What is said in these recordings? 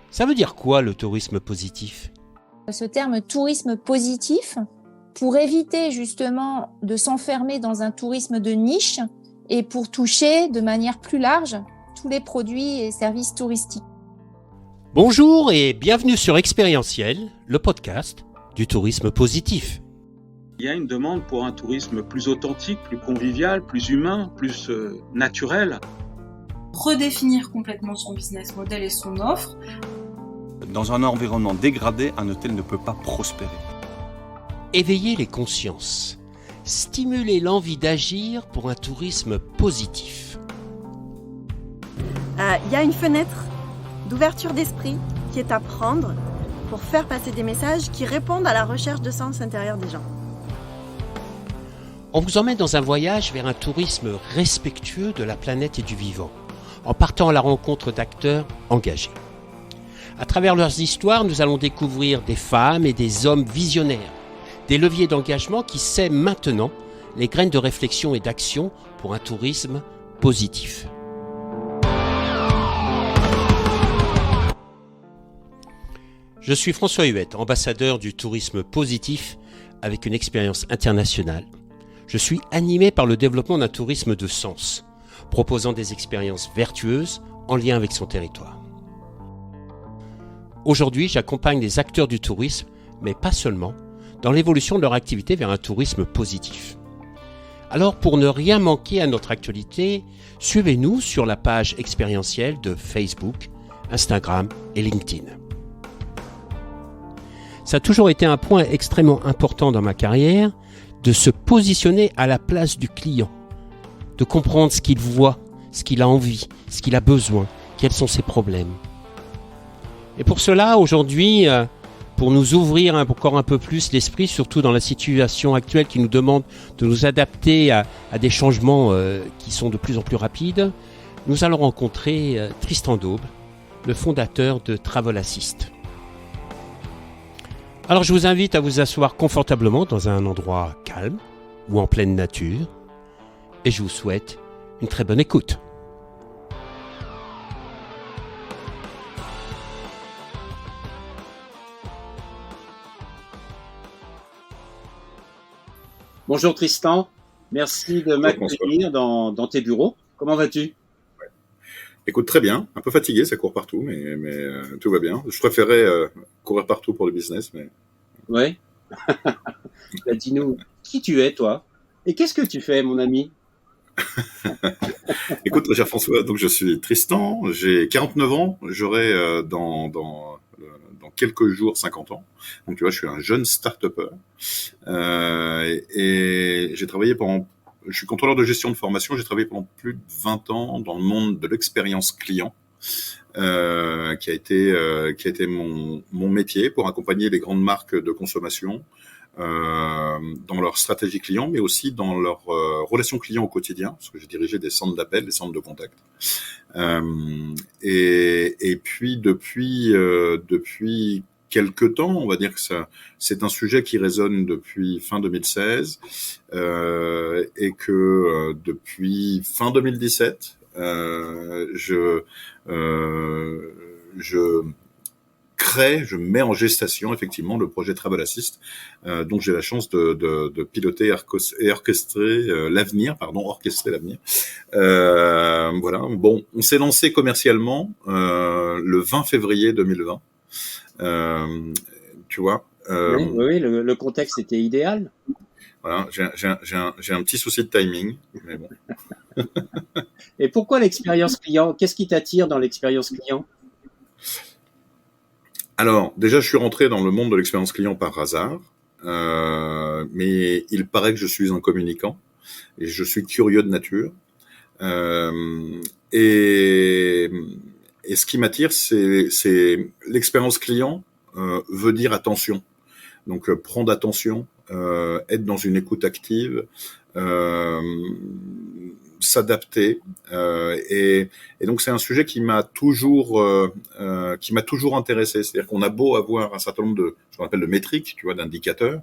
Ça veut dire quoi le tourisme positif ? Ce terme tourisme positif, pour éviter justement de s'enfermer dans un tourisme de niche et pour toucher de manière plus large tous les produits et services touristiques. Bonjour et bienvenue sur Expérientiel, le podcast du tourisme positif. Il y a une demande pour un tourisme plus authentique, plus convivial, plus humain, plus naturel. Redéfinir complètement son business model et son offre. Dans un environnement dégradé, un hôtel ne peut pas prospérer. Éveiller les consciences, stimuler l'envie d'agir pour un tourisme positif. Il y a une fenêtre d'ouverture d'esprit qui est à prendre pour faire passer des messages qui répondent à la recherche de sens intérieur des gens. On vous emmène dans un voyage vers un tourisme respectueux de la planète et du vivant, en partant à la rencontre d'acteurs engagés. À travers leurs histoires, nous allons découvrir des femmes et des hommes visionnaires, des leviers d'engagement qui sèment maintenant les graines de réflexion et d'action pour un tourisme positif. Je suis François Huette, ambassadeur du tourisme positif avec une expérience internationale. Je suis animé par le développement d'un tourisme de sens, proposant des expériences vertueuses en lien avec son territoire. Aujourd'hui, j'accompagne les acteurs du tourisme, mais pas seulement, dans l'évolution de leur activité vers un tourisme positif. Alors, pour ne rien manquer à notre actualité, suivez-nous sur la page expérientielle de Facebook, Instagram et LinkedIn. Ça a toujours été un point extrêmement important dans ma carrière, de se positionner à la place du client, de comprendre ce qu'il voit, ce qu'il a envie, ce qu'il a besoin, quels sont ses problèmes. Et pour cela, aujourd'hui, pour nous ouvrir encore un peu plus l'esprit, surtout dans la situation actuelle qui nous demande de nous adapter à des changements qui sont de plus en plus rapides, nous allons rencontrer Tristan Daube, le fondateur de Travel Assist. Alors je vous invite à vous asseoir confortablement dans un endroit calme ou en pleine nature et je vous souhaite une très bonne écoute. Bonjour Tristan, merci de m'accueillir dans tes bureaux. Comment vas-tu ? Écoute, très bien, un peu fatigué, ça court partout, mais tout va bien. Je préférais courir partout pour le business, mais... Ouais. Bah, dis-nous, qui tu es toi ? Et qu'est-ce que tu fais, mon ami ? Écoute, très cher François, donc je suis Tristan, j'ai 49 ans, j'aurai dans quelques jours 50 ans. Donc tu vois, je suis un jeune start-upper et j'ai travaillé je suis contrôleur de gestion de formation, j'ai travaillé pendant plus de 20 ans dans le monde de l'expérience client, qui a été mon métier pour accompagner les grandes marques de consommation dans leur stratégie client, mais aussi dans leur relation client au quotidien, parce que j'ai dirigé des centres d'appel, des centres de contact. Et puis depuis quelques temps, on va dire que c'est un sujet qui résonne depuis fin 2016 et que depuis fin 2017, je mets en gestation effectivement le projet Travel Assist, dont j'ai la chance de piloter et orchestrer l'avenir. Voilà. Bon, on s'est lancé commercialement le 20 février 2020. Tu vois. Oui, le contexte était idéal. Voilà, j'ai un petit souci de timing, mais bon. Et pourquoi l'expérience client ? Qu'est-ce qui t'attire dans l'expérience client ? Alors, déjà, je suis rentré dans le monde de l'expérience client par hasard, mais il paraît que je suis un communicant et je suis curieux de nature. Et ce qui m'attire, c'est l'expérience client veut dire attention. Donc, prendre attention, être dans une écoute active, s'adapter, et donc c'est un sujet qui m'a toujours intéressé. C'est-à-dire qu'on a beau avoir un certain nombre de ce qu'on appelle de métriques, tu vois, d'indicateurs,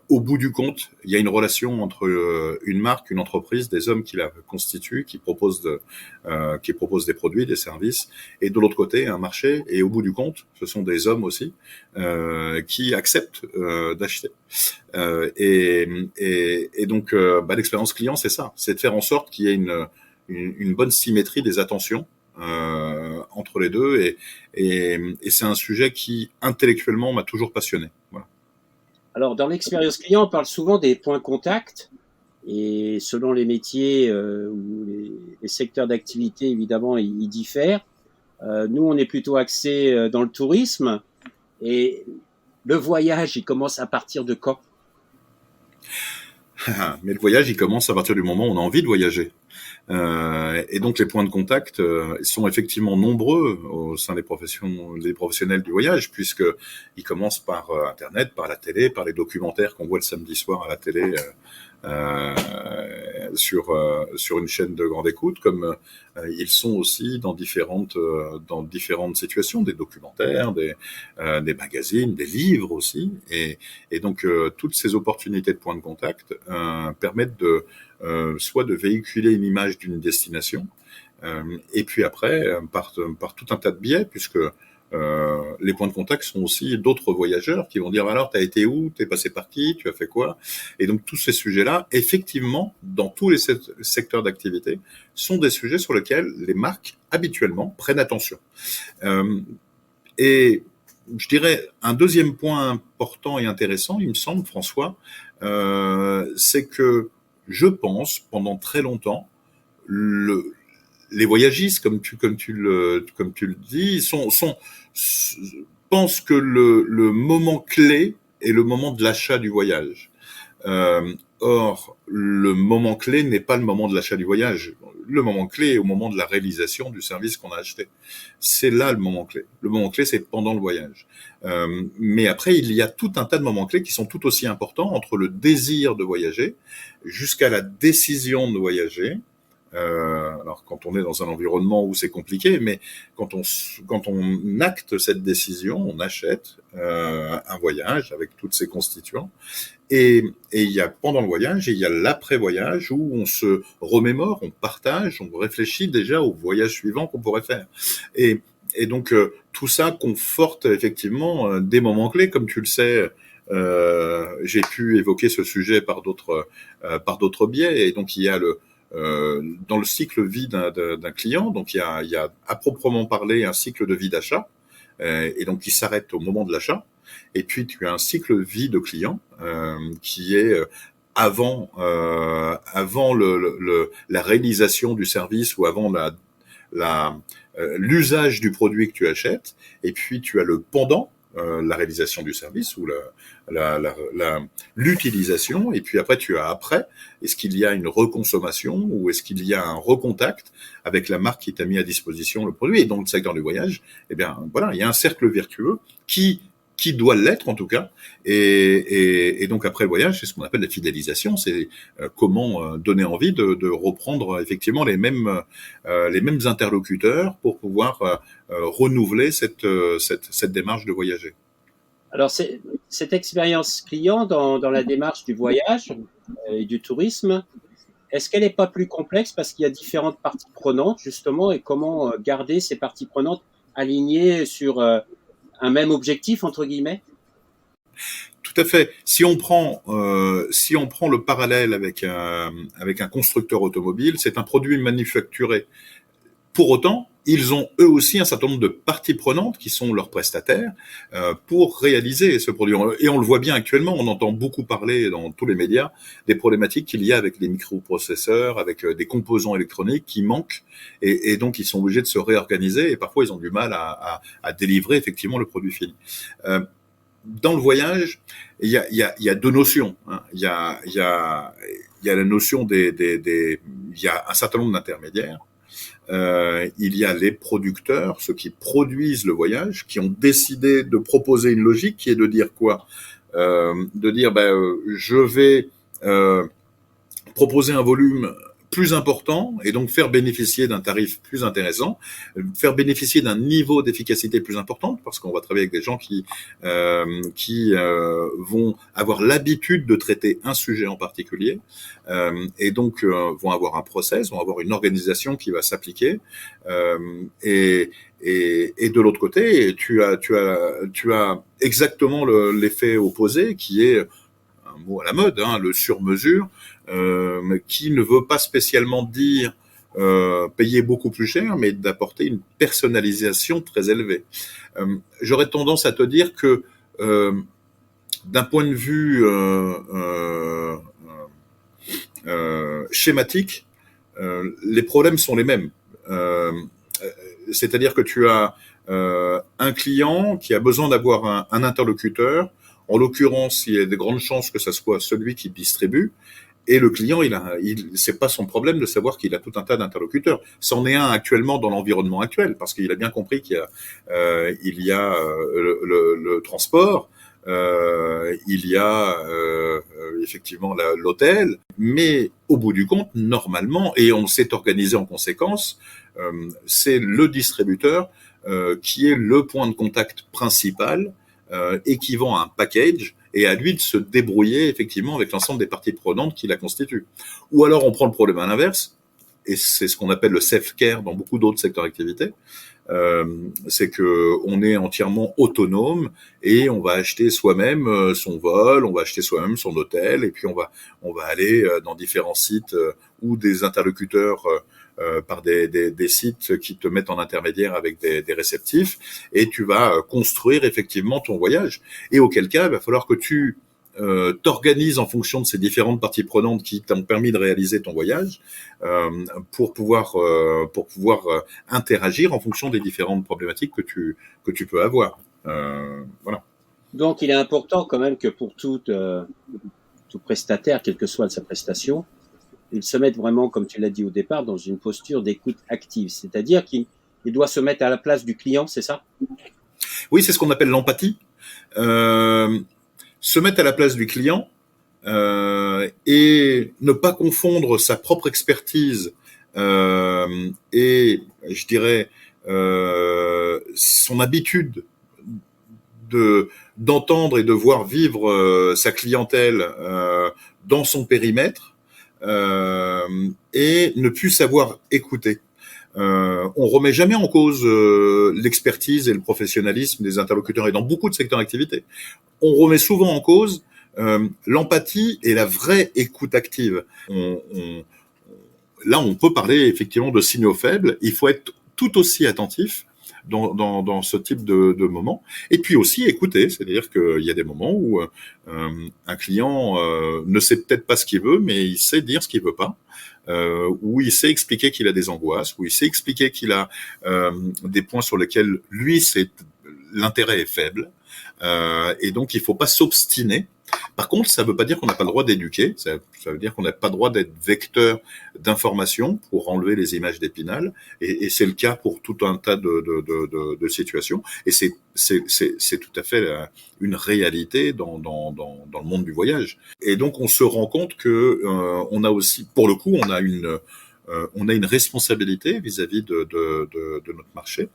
au bout du compte, il y a une relation entre une marque, une entreprise, des hommes qui la constituent, qui proposent des produits, des services, et de l'autre côté un marché. Et au bout du compte, ce sont des hommes aussi qui acceptent d'acheter. Et donc, l'expérience client, c'est ça, c'est de faire en sorte qu'il y ait une bonne symétrie des attentions entre les deux, et c'est un sujet qui intellectuellement m'a toujours passionné. Voilà. Alors, dans l'expérience client, on parle souvent des points contact, et selon les métiers ou les secteurs d'activité, évidemment, ils diffèrent. Nous, on est plutôt axé dans le tourisme, et le voyage, il commence à partir de quand? Mais le voyage, il commence à partir du moment où on a envie de voyager. Et donc les points de contact sont effectivement nombreux au sein des professionnels du voyage, puisque ils commencent par Internet, par la télé, par les documentaires qu'on voit le samedi soir à la télé sur une chaîne de grande écoute, comme ils sont aussi dans différentes situations, des documentaires, des magazines, des livres aussi, et donc toutes ces opportunités de points de contact permettent soit de véhiculer une image d'une destination, et puis après par tout un tas de biais, puisque les points de contact sont aussi d'autres voyageurs qui vont dire alors t'as été où, t'es passé par qui, tu as fait quoi, et donc tous ces sujets-là, effectivement, dans tous les secteurs d'activité, sont des sujets sur lesquels les marques habituellement prennent attention. Et je dirais un deuxième point important et intéressant, il me semble, François, c'est que je pense pendant très longtemps les voyagistes, comme tu le dis, pensent que le moment clé est le moment de l'achat du voyage. Or, le moment clé n'est pas le moment de l'achat du voyage. Le moment clé est au moment de la réalisation du service qu'on a acheté. C'est là le moment clé. Le moment clé, c'est pendant le voyage. Mais après, il y a tout un tas de moments clés qui sont tout aussi importants, entre le désir de voyager jusqu'à la décision de voyager. Alors quand on est dans un environnement où c'est compliqué, mais quand on acte cette décision, on achète un voyage avec toutes ses constituants, et il y a pendant le voyage et il y a l'après-voyage où on se remémore, on partage, on réfléchit déjà au voyage suivant qu'on pourrait faire, et donc tout ça conforte effectivement des moments clés, comme tu le sais. J'ai pu évoquer ce sujet par d'autres biais, et donc il y a dans le cycle vie d'un client, donc il y a à proprement parler un cycle de vie d'achat, et donc qui s'arrête au moment de l'achat, et puis tu as un cycle vie de client qui est avant la réalisation du service, ou avant l'usage du produit que tu achètes, et puis tu as le pendant, la réalisation du service, ou l'utilisation, et puis après tu as après, est-ce qu'il y a une reconsommation, ou est-ce qu'il y a un recontact avec la marque qui t'a mis à disposition le produit. Et dans le secteur du voyage, eh bien voilà, il y a un cercle vertueux qui doit l'être en tout cas, et donc après le voyage, c'est ce qu'on appelle la fidélisation, c'est comment donner envie de reprendre effectivement les mêmes interlocuteurs pour pouvoir renouveler cette démarche de voyager. Alors, cette expérience client dans la démarche du voyage et du tourisme, est-ce qu'elle n'est pas plus complexe parce qu'il y a différentes parties prenantes, justement, et comment garder ces parties prenantes alignées sur un même objectif, entre guillemets? Tout à fait. Si on prend le parallèle avec un constructeur automobile, c'est un produit manufacturé. Pour autant, ils ont eux aussi un certain nombre de parties prenantes qui sont leurs prestataires pour réaliser ce produit. Et on le voit bien actuellement, on entend beaucoup parler dans tous les médias des problématiques qu'il y a avec les microprocesseurs, avec des composants électroniques qui manquent, et donc ils sont obligés de se réorganiser, et parfois ils ont du mal à délivrer effectivement le produit fini. Dans le voyage, il y a deux notions. Hein. Il y a la notion il y a un certain nombre d'intermédiaires. Il y a les producteurs, ceux qui produisent le voyage, qui ont décidé de proposer une logique qui est de dire quoi ? De dire je vais proposer un volume plus important et donc faire bénéficier d'un tarif plus intéressant, faire bénéficier d'un niveau d'efficacité plus important parce qu'on va travailler avec des gens qui vont avoir l'habitude de traiter un sujet en particulier et donc vont avoir un process, vont avoir une organisation qui va s'appliquer et de l'autre côté, tu as exactement l'effet opposé qui est un mot à la mode, hein, le sur-mesure, qui ne veut pas spécialement dire payer beaucoup plus cher, mais d'apporter une personnalisation très élevée. J'aurais tendance à te dire que d'un point de vue schématique, les problèmes sont les mêmes. C'est-à-dire que tu as un client qui a besoin d'avoir un interlocuteur. En l'occurrence, il y a de grandes chances que ça soit celui qui distribue. Et le client, c'est pas son problème de savoir qu'il a tout un tas d'interlocuteurs. C'en est un actuellement dans l'environnement actuel, parce qu'il a bien compris qu'il y a, le transport, il y a effectivement l'hôtel, mais au bout du compte, normalement, et on s'est organisé en conséquence, c'est le distributeur qui est le point de contact principal et qui vend un package, et à lui de se débrouiller effectivement avec l'ensemble des parties prenantes qui la constituent. Ou alors on prend le problème à l'inverse, et c'est ce qu'on appelle le self-care dans beaucoup d'autres secteurs d'activité, c'est que on est entièrement autonome et on va acheter soi-même son vol, on va acheter soi-même son hôtel, et puis on va aller dans différents sites ou des interlocuteurs par des sites qui te mettent en intermédiaire avec des réceptifs, et tu vas construire effectivement ton voyage. Et auquel cas, il va falloir que tu t'organises en fonction de ces différentes parties prenantes qui t'ont permis de réaliser ton voyage pour pouvoir interagir en fonction des différentes problématiques que tu peux avoir. Voilà. Donc, il est important quand même que pour tout prestataire, quelle que soit sa prestation, il se mette vraiment, comme tu l'as dit au départ, dans une posture d'écoute active. C'est-à-dire qu'il doit se mettre à la place du client, c'est ça? Oui, c'est ce qu'on appelle l'empathie. Se mettre à la place du client et ne pas confondre sa propre expertise et, je dirais, son habitude d'entendre et de voir vivre sa clientèle dans son périmètre, et ne plus savoir écouter. On remet jamais en cause l'expertise et le professionnalisme des interlocuteurs, et dans beaucoup de secteurs d'activité. On remet souvent en cause l'empathie et la vraie écoute active. Là, on peut parler effectivement de signaux faibles. Il faut être tout aussi attentif dans ce type de moment. Et puis aussi écouter, c'est-à-dire qu'il y a des moments où un client ne sait peut-être pas ce qu'il veut, mais il sait dire ce qu'il veut pas, où il sait expliquer qu'il a des angoisses, où il sait expliquer qu'il a des points sur lesquels lui, l'intérêt est faible, et donc il faut pas s'obstiner. Par contre, ça ne veut pas dire qu'on n'a pas le droit d'éduquer, ça veut dire qu'on n'a pas le droit d'être vecteur d'information pour enlever les images d'Épinal, et c'est le cas pour tout un tas de situations, et c'est tout à fait une réalité dans le monde du voyage. Et donc on se rend compte que on a aussi, pour le coup, on a une responsabilité vis-à-vis de notre marché,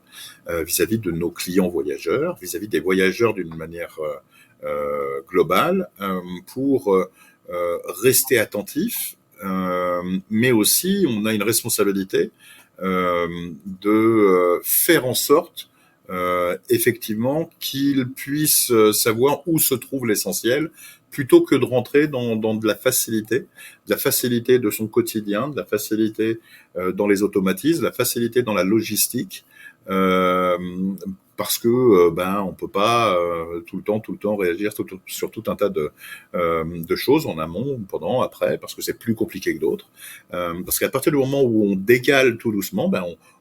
vis-à-vis de nos clients voyageurs, vis-à-vis des voyageurs d'une manière globale, pour rester attentif, mais aussi on a une responsabilité de faire en sorte effectivement qu'ils puissent savoir où se trouve l'essentiel, plutôt que de rentrer dans de la facilité de son quotidien, de la facilité dans les automatismes, de la facilité dans la logistique, parce que on peut pas tout le temps réagir sur tout un tas de choses en amont, pendant, après, parce que c'est plus compliqué que d'autres. Parce qu'à partir du moment où on décale tout doucement,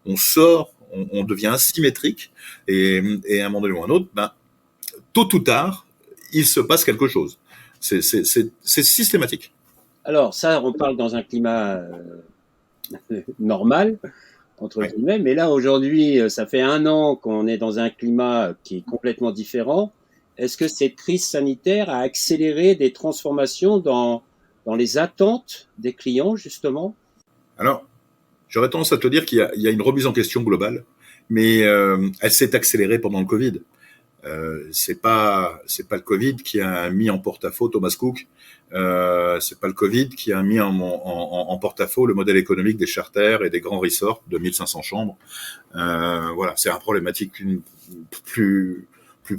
on sort, on devient asymétrique, et à un moment donné ou à un autre, tôt ou tard, il se passe quelque chose. C'est systématique. Alors ça, on parle dans un climat normal, entre guillemets, mais là aujourd'hui, ça fait 1 an qu'on est dans un climat qui est complètement différent. Est-ce que cette crise sanitaire a accéléré des transformations dans les attentes des clients, justement? Alors, j'aurais tendance à te dire qu'il y a une remise en question globale, mais elle s'est accélérée pendant le Covid. C'est pas le Covid qui a mis en porte-à-faux Thomas Cook. C'est pas le Covid qui a mis en porte-à-faux le modèle économique des charters et des grands resorts de 1500 chambres. Voilà, c'est un problématique plus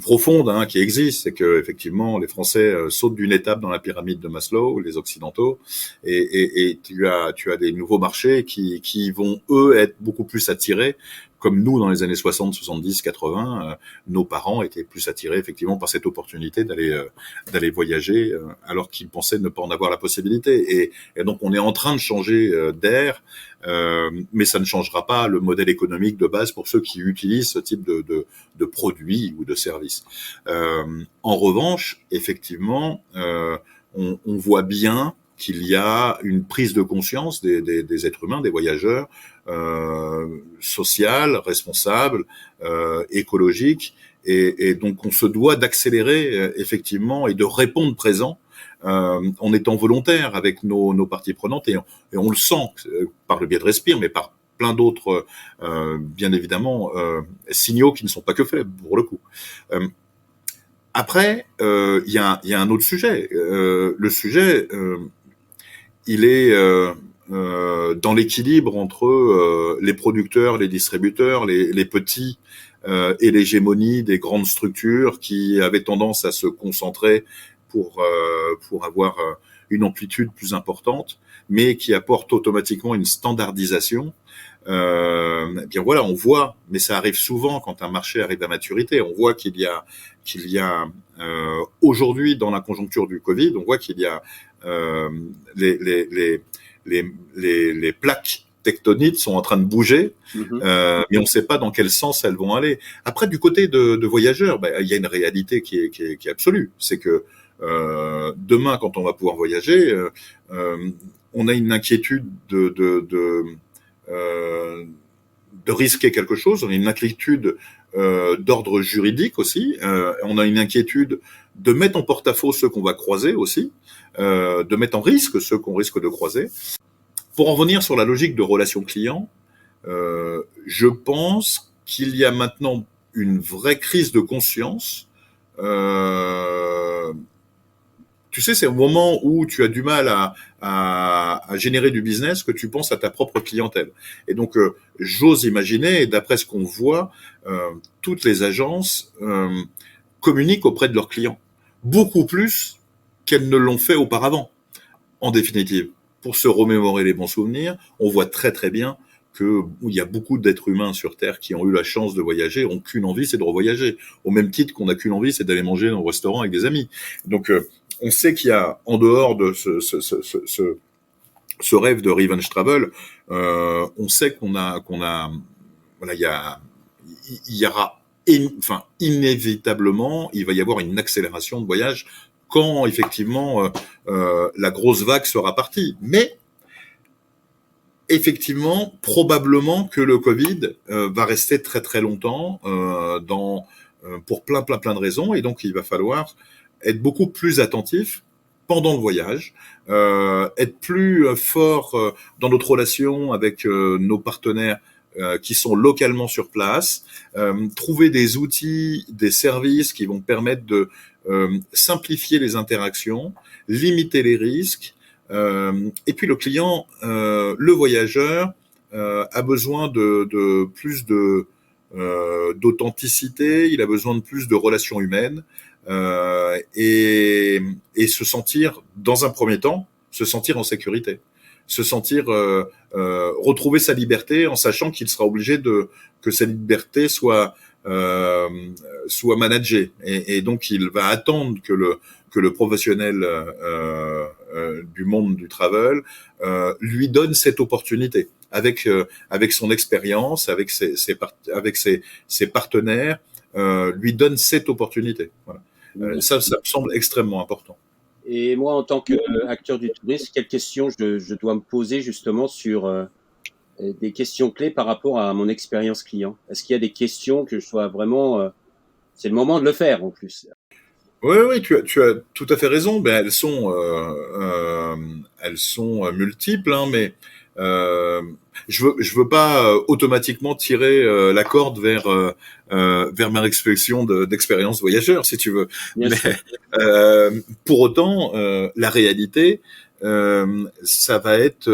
profonde qui existe, c'est que effectivement les Français sautent d'une étape dans la pyramide de Maslow, les Occidentaux, et tu as des nouveaux marchés qui vont eux être beaucoup plus attirés. Comme nous, dans les années 60, 70, 80, nos parents étaient plus attirés effectivement par cette opportunité d'aller voyager, alors qu'ils pensaient ne pas en avoir la possibilité. Et donc, on est en train de changer d'air, mais ça ne changera pas le modèle économique de base pour ceux qui utilisent ce type de produits ou de services. En revanche, effectivement, on voit bien qu'il y a une prise de conscience des êtres humains, des voyageurs, sociale, responsable, écologique, et donc on se doit d'accélérer effectivement et de répondre présent en étant volontaire avec nos parties prenantes, et on le sent par le biais de Respire, mais par plein d'autres, bien évidemment, signaux qui ne sont pas que faits pour le coup. Après, il y a un autre sujet. Le sujet, il est dans l'équilibre entre les producteurs, les distributeurs, les petits et l'hégémonie des grandes structures qui avaient tendance à se concentrer pour avoir une amplitude plus importante, mais qui apportent automatiquement une standardisation. Eh bien voilà, on voit, mais ça arrive souvent quand un marché arrive à maturité, on voit qu'il y a aujourd'hui dans la conjoncture du Covid, on voit qu'il y a les plaques tectoniques sont en train de bouger, mais on ne sait pas dans quel sens elles vont aller. Après, du côté de voyageurs, il y a une réalité qui est absolue, c'est que demain, quand on va pouvoir voyager, on a une inquiétude de risquer quelque chose, on a une inquiétude d'ordre juridique aussi, on a une inquiétude de mettre en porte-à-faux ceux qu'on va croiser aussi, de mettre en risque ceux qu'on risque de croiser. Pour en revenir sur la logique de relation client, je pense qu'il y a maintenant une vraie crise de conscience. Tu sais, c'est au moment où tu as du mal à générer du business que tu penses à ta propre clientèle. Et donc, j'ose imaginer, et d'après ce qu'on voit, toutes les agences communiquent auprès de leurs clients, beaucoup plus qu'elles ne l'ont fait auparavant. En définitive, pour se remémorer les bons souvenirs, on voit très très bien qu'il y a beaucoup d'êtres humains sur Terre qui ont eu la chance de voyager, ont qu'une envie, c'est de revoyager. Au même titre qu'on n'a qu'une envie, c'est d'aller manger dans un restaurant avec des amis. Donc, on sait qu'il y a, en dehors de ce rêve de revenge travel, on sait voilà, il y aura, inévitablement, il va y avoir une accélération de voyage quand effectivement la grosse vague sera partie. Mais effectivement, probablement que le Covid va rester très très longtemps pour plein de raisons, et donc il va falloir être beaucoup plus attentif pendant le voyage, être plus fort dans notre relation avec nos partenaires qui sont localement sur place, trouver des outils, des services qui vont permettre de simplifier les interactions, limiter les risques, et puis le client, le voyageur, a besoin de plus d'authenticité, il a besoin de plus de relations humaines, et se sentir, dans un premier temps, se sentir en sécurité, se sentir retrouver sa liberté en sachant qu'il sera obligé que sa liberté soit managée, et donc il va attendre que le professionnel du monde du travel lui donne cette opportunité avec son expérience, avec ses partenaires, lui donne cette opportunité. Voilà. Ça me semble extrêmement important. Et moi, en tant qu'acteur du tourisme, quelles questions je dois me poser justement sur des questions clés par rapport à mon expérience client? Est-ce qu'il y a des questions que je dois vraiment... c'est le moment de le faire en plus. Oui, tu as tout à fait raison. Ben elles sont multiples, mais Je veux pas automatiquement tirer la corde vers ma expression d'expérience voyageur, si tu veux. Bien sûr. Pour autant, la réalité, ça va être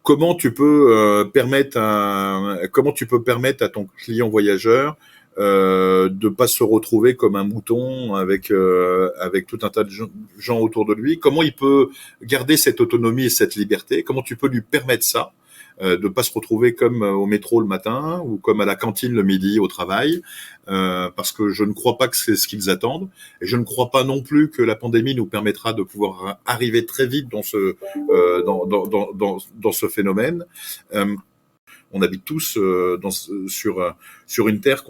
comment tu peux permettre à ton client voyageur de pas se retrouver comme un mouton avec tout un tas de gens autour de lui. Comment il peut garder cette autonomie et cette liberté? Comment tu peux lui permettre ça? De pas se retrouver comme au métro le matin ou comme à la cantine le midi au travail, parce que je ne crois pas que c'est ce qu'ils attendent, et je ne crois pas non plus que la pandémie nous permettra de pouvoir arriver très vite dans ce phénomène. On habite tous sur une terre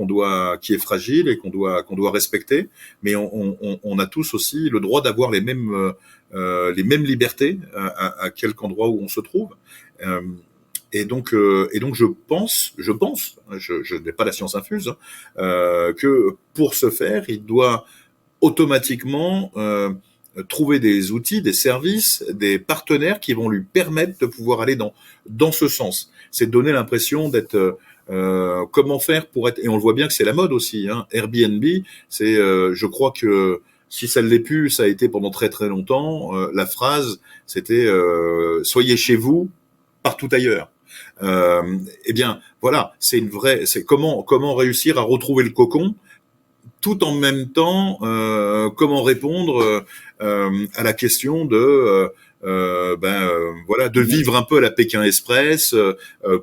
qui est fragile et qu'on doit respecter, mais on a tous aussi le droit d'avoir les mêmes libertés à quelque endroit où on se trouve. Et donc je pense, je n'ai pas la science infuse, que pour ce faire, il doit automatiquement trouver des outils, des services, des partenaires qui vont lui permettre de pouvoir aller dans ce sens. C'est donner l'impression d'être comment faire pour être, et on le voit bien que c'est la mode aussi, hein. Airbnb, c'est je crois que si ça ne l'est plus, ça a été pendant très très longtemps. La phrase, c'était soyez chez vous, partout ailleurs. Eh bien, voilà, c'est comment réussir à retrouver le cocon, tout en même temps, comment répondre à la question de voilà, de vivre un peu à la Pékin Express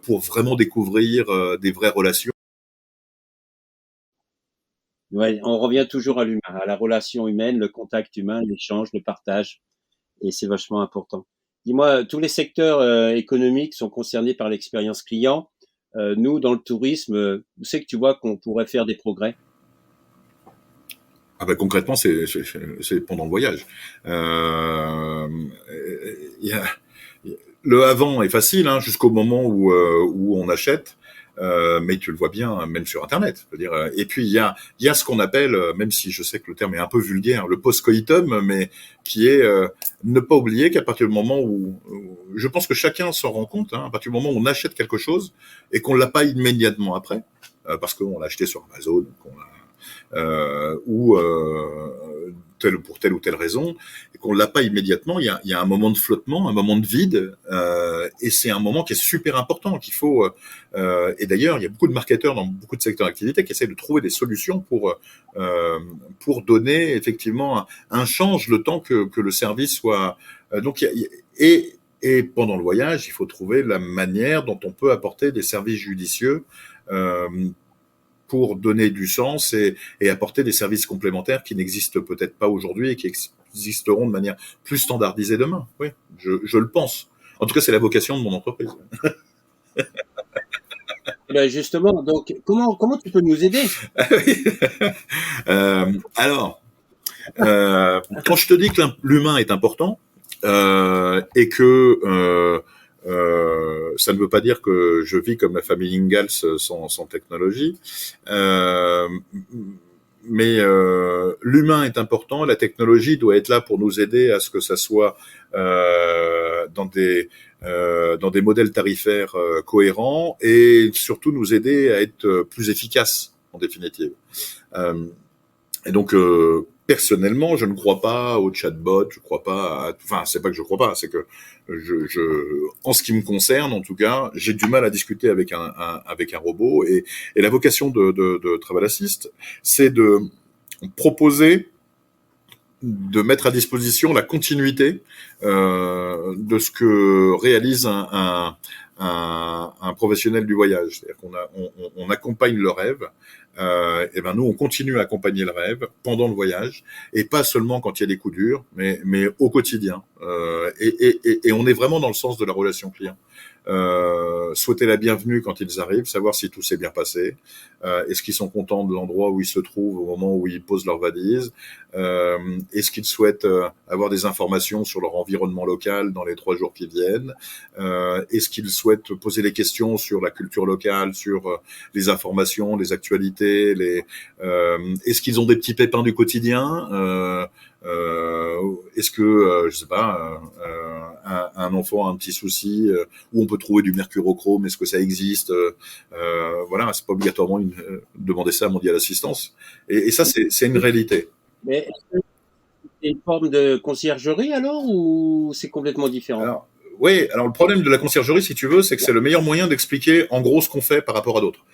pour vraiment découvrir des vraies relations. Ouais, on revient toujours à l'humain, à la relation humaine, le contact humain, l'échange, le partage, et c'est vachement important. Dis-moi, tous les secteurs économiques sont concernés par l'expérience client. Nous, dans le tourisme, où c'est que tu vois qu'on pourrait faire des progrès? Ah ben, concrètement, c'est pendant le voyage. Le avant est facile, hein, jusqu'au moment où on achète. Mais tu le vois bien, hein, même sur Internet. Je veux dire, et puis il y a ce qu'on appelle, même si je sais que le terme est un peu vulgaire, le post-coitum, mais qui est ne pas oublier qu'à partir du moment où je pense que chacun s'en rend compte, hein, à partir du moment où on achète quelque chose et qu'on l'a pas immédiatement après, parce qu'on l'a acheté sur Amazon, ou pour telle ou telle raison, et qu'on l'a pas immédiatement, il y a un moment de flottement, un moment de vide, et c'est un moment qui est super important, qu'il faut. Et d'ailleurs, il y a beaucoup de marketeurs dans beaucoup de secteurs d'activité qui essaient de trouver des solutions pour donner effectivement un change le temps que le service soit. Donc, et pendant le voyage, il faut trouver la manière dont on peut apporter des services judicieux. Pour donner du sens et apporter des services complémentaires qui n'existent peut-être pas aujourd'hui et qui existeront de manière plus standardisée demain. Oui, je le pense. En tout cas, c'est la vocation de mon entreprise. Ben justement, donc comment tu peux nous aider? Alors, quand je te dis que l'humain est important et que ça ne veut pas dire que je vis comme la famille Ingalls sans technologie, mais l'humain est important. La technologie doit être là pour nous aider à ce que ça soit dans des modèles tarifaires cohérents et surtout nous aider à être plus efficaces en définitive. Et donc personnellement, je ne crois pas au chatbot, je crois pas enfin, c'est pas que je crois pas, c'est que en ce qui me concerne, en tout cas, j'ai du mal à discuter avec un robot et la vocation de Travel Assist, c'est de proposer, de mettre à disposition la continuité de ce que réalise un professionnel du voyage. C'est-à-dire qu'on accompagne le rêve. Et ben nous on continue à accompagner le rêve pendant le voyage et pas seulement quand il y a des coups durs, mais au quotidien. Et on est vraiment dans le sens de la relation client. Souhaiter la bienvenue quand ils arrivent, savoir si tout s'est bien passé, est-ce qu'ils sont contents de l'endroit où ils se trouvent au moment où ils posent leur valise, est-ce qu'ils souhaitent avoir des informations sur leur environnement local dans les 3 jours qui viennent, est-ce qu'ils souhaitent poser des questions sur la culture locale, sur les informations, les actualités, est-ce qu'ils ont des petits pépins du quotidien, est-ce que je sais pas, un enfant a un petit souci, où on peut trouver du mercurochrome, est-ce que ça existe, voilà, c'est pas obligatoirement demander ça à Mondial Assistance, et ça c'est une réalité. Mais est-ce que c'est une forme de conciergerie alors, ou c'est complètement différent? Alors, oui, alors le problème de la conciergerie, si tu veux, c'est que c'est le meilleur moyen d'expliquer en gros ce qu'on fait par rapport à d'autres.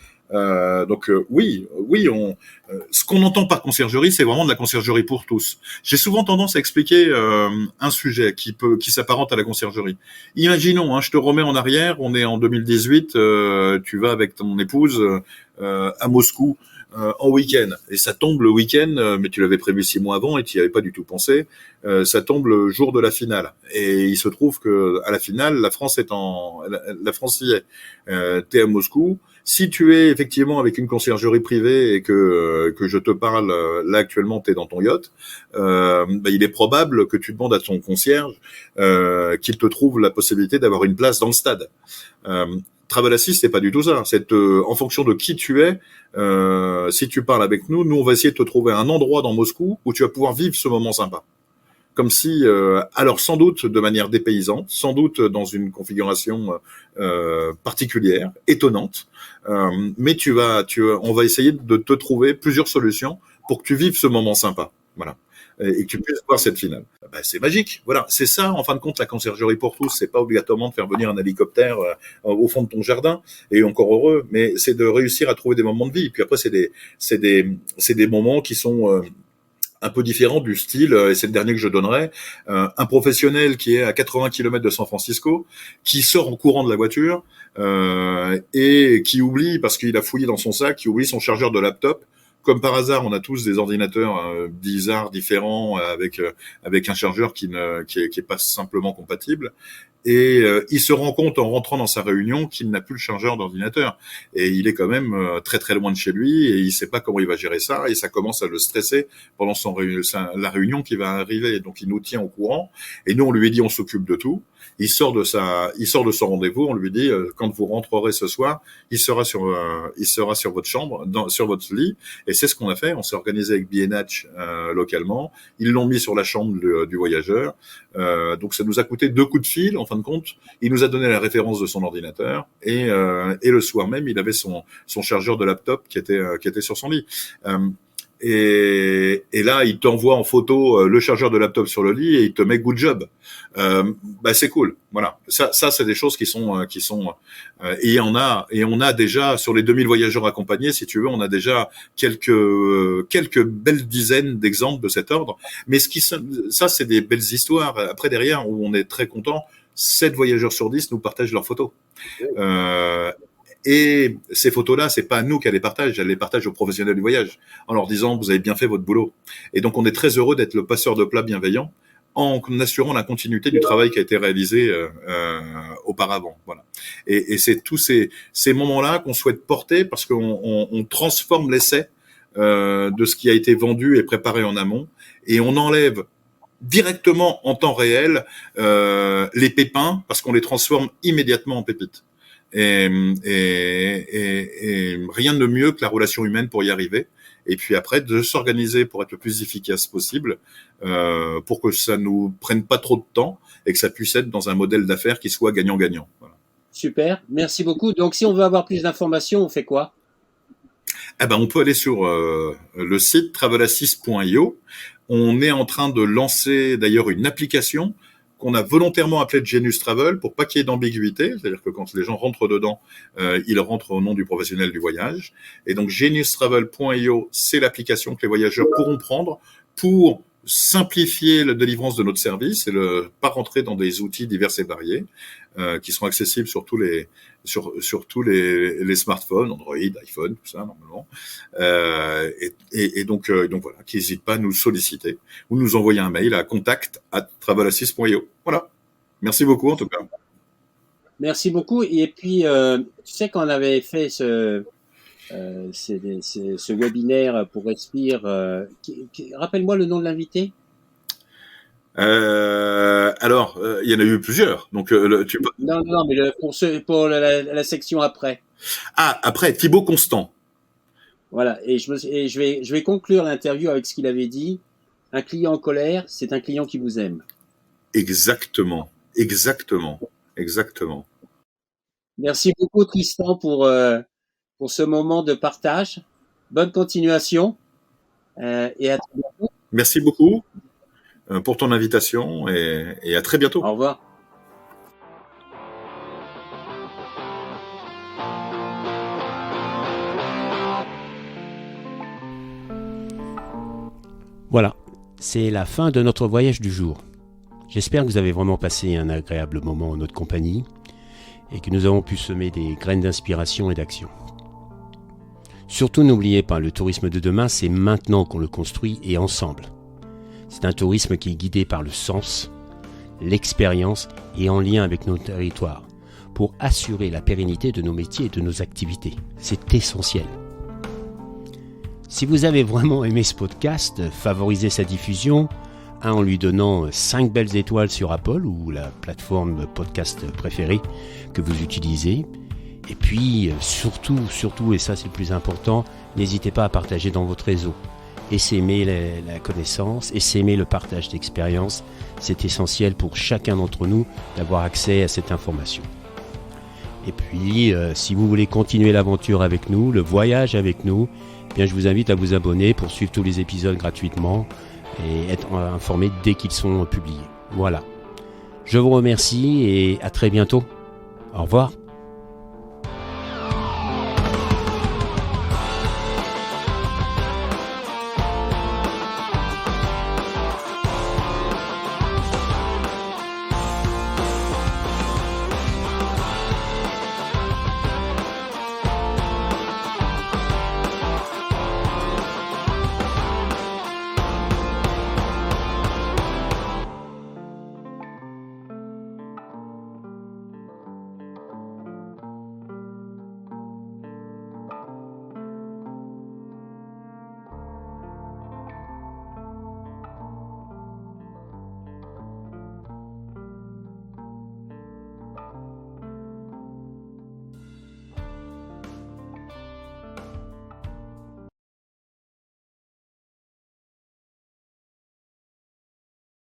Oui, ce qu'on entend par conciergerie, c'est vraiment de la conciergerie pour tous. J'ai souvent tendance à expliquer un sujet qui s'apparente à la conciergerie. Imaginons, je te remets en arrière, on est en 2018, tu vas avec ton épouse à Moscou en week-end, et ça tombe le week-end, mais tu l'avais prévu 6 mois avant et tu n'y avais pas du tout pensé. Ça tombe le jour de la finale, et il se trouve que à la finale, la France y est. T'es à Moscou. Si tu es effectivement avec une conciergerie privée et que je te parle, là actuellement t'es dans ton yacht, il est probable que tu demandes à ton concierge qu'il te trouve la possibilité d'avoir une place dans le stade. Travel Assist, c'est pas du tout ça. C'est en fonction de qui tu es. Si tu parles avec nous, on va essayer de te trouver un endroit dans Moscou où tu vas pouvoir vivre ce moment sympa. Comme si, alors sans doute de manière dépaysante, sans doute dans une configuration particulière, étonnante, mais on va essayer de te trouver plusieurs solutions pour que tu vives ce moment sympa, voilà, et que tu puisses voir cette finale. C'est magique, voilà, c'est ça en fin de compte la conciergerie pour tous. C'est pas obligatoirement de faire venir un hélicoptère au fond de ton jardin, et encore heureux, mais c'est de réussir à trouver des moments de vie. Et puis après c'est des moments qui sont un peu différent du style, et c'est le dernier que je donnerai, un professionnel qui est à 80 km de San Francisco, qui sort en courant de la voiture, et qui oublie, parce qu'il a fouillé dans son sac, qui oublie son chargeur de laptop. Comme par hasard, on a tous des ordinateurs bizarres, différents, avec un chargeur qui est pas simplement compatible. Et il se rend compte en rentrant dans sa réunion qu'il n'a plus le chargeur d'ordinateur, et il est quand même très très loin de chez lui, et il sait pas comment il va gérer ça, et ça commence à le stresser pendant la réunion qui va arriver. Donc il nous tient au courant, et nous on lui dit on s'occupe de tout. Il sort de son rendez-vous, on lui dit quand vous rentrerez ce soir, il sera sur votre chambre, sur votre lit. Et c'est ce qu'on a fait. On s'est organisé avec B&H localement. Ils l'ont mis sur la chambre du voyageur. Donc ça nous a coûté 2 coups de fil en fin de compte. Il nous a donné la référence de son ordinateur, et le soir même, il avait son chargeur de laptop qui était sur son lit. Et là, il t'envoie en photo le chargeur de laptop sur le lit, et il te met good job. C'est cool. Voilà. Ça c'est des choses qui sont et on a déjà sur les 2000 voyageurs accompagnés, si tu veux, on a déjà quelques belles dizaines d'exemples de cet ordre. Mais ça c'est des belles histoires. Après derrière, où on est très content, 7 voyageurs sur 10 nous partagent leurs photos. Et ces photos-là, c'est pas nous qui les partagent, elles les partagent aux professionnels du voyage, en leur disant vous avez bien fait votre boulot. Et donc on est très heureux d'être le passeur de plats bienveillant, en assurant la continuité du travail qui a été réalisé auparavant. Voilà. Et c'est tous ces moments-là qu'on souhaite porter, parce qu'on transforme l'essai de ce qui a été vendu et préparé en amont, et on enlève directement en temps réel les pépins, parce qu'on les transforme immédiatement en pépites. Et rien de mieux que la relation humaine pour y arriver. Et puis après, de s'organiser pour être le plus efficace possible, pour que ça nous prenne pas trop de temps, et que ça puisse être dans un modèle d'affaires qui soit gagnant-gagnant. Voilà. Super, merci beaucoup. Donc si on veut avoir plus d'informations, on fait quoi? On peut aller sur le site travelassist.io. On est en train de lancer d'ailleurs une application qu'on a volontairement appelé Genius Travel pour pas qu'il y ait d'ambiguïté, c'est-à-dire que quand les gens rentrent dedans, ils rentrent au nom du professionnel du voyage. Et donc geniustravel.io, c'est l'application que les voyageurs pourront prendre pour simplifier la délivrance de notre service et pas rentrer dans des outils divers et variés qui seront accessibles sur tous les smartphones, Android, iPhone, tout ça normalement. Donc voilà, qui n'hésitent pas à nous solliciter ou nous envoyer un mail à contact@travelassist.io. Voilà. Merci beaucoup en tout cas. Merci beaucoup. Et puis tu sais qu'on avait fait ce webinaire pour Respire. Rappelle-moi le nom de l'invité. Alors, il y en a eu plusieurs. Donc, Non, mais pour la section après. Ah, après, Thibaut Constant. Voilà. Et je vais conclure l'interview avec ce qu'il avait dit. Un client en colère, c'est un client qui vous aime. Exactement. Merci beaucoup Tristan pour ce moment de partage. Bonne continuation et à très bientôt. Merci beaucoup pour ton invitation et à très bientôt. Au revoir. Voilà, c'est la fin de notre voyage du jour. J'espère que vous avez vraiment passé un agréable moment en notre compagnie et que nous avons pu semer des graines d'inspiration et d'action. Surtout n'oubliez pas, le tourisme de demain, c'est maintenant qu'on le construit et ensemble. C'est un tourisme qui est guidé par le sens, l'expérience et en lien avec nos territoires pour assurer la pérennité de nos métiers et de nos activités. C'est essentiel. Si vous avez vraiment aimé ce podcast, favorisez sa diffusion en lui donnant 5 belles étoiles sur Apple ou la plateforme podcast préférée que vous utilisez. Et puis, surtout, et ça c'est le plus important, n'hésitez pas à partager dans votre réseau. Essaimer la connaissance, essaimer le partage d'expérience. C'est essentiel pour chacun d'entre nous d'avoir accès à cette information. Et puis, si vous voulez continuer l'aventure avec nous, le voyage avec nous, eh bien, je vous invite à vous abonner pour suivre tous les épisodes gratuitement et être informé dès qu'ils sont publiés. Voilà. Je vous remercie et à très bientôt. Au revoir.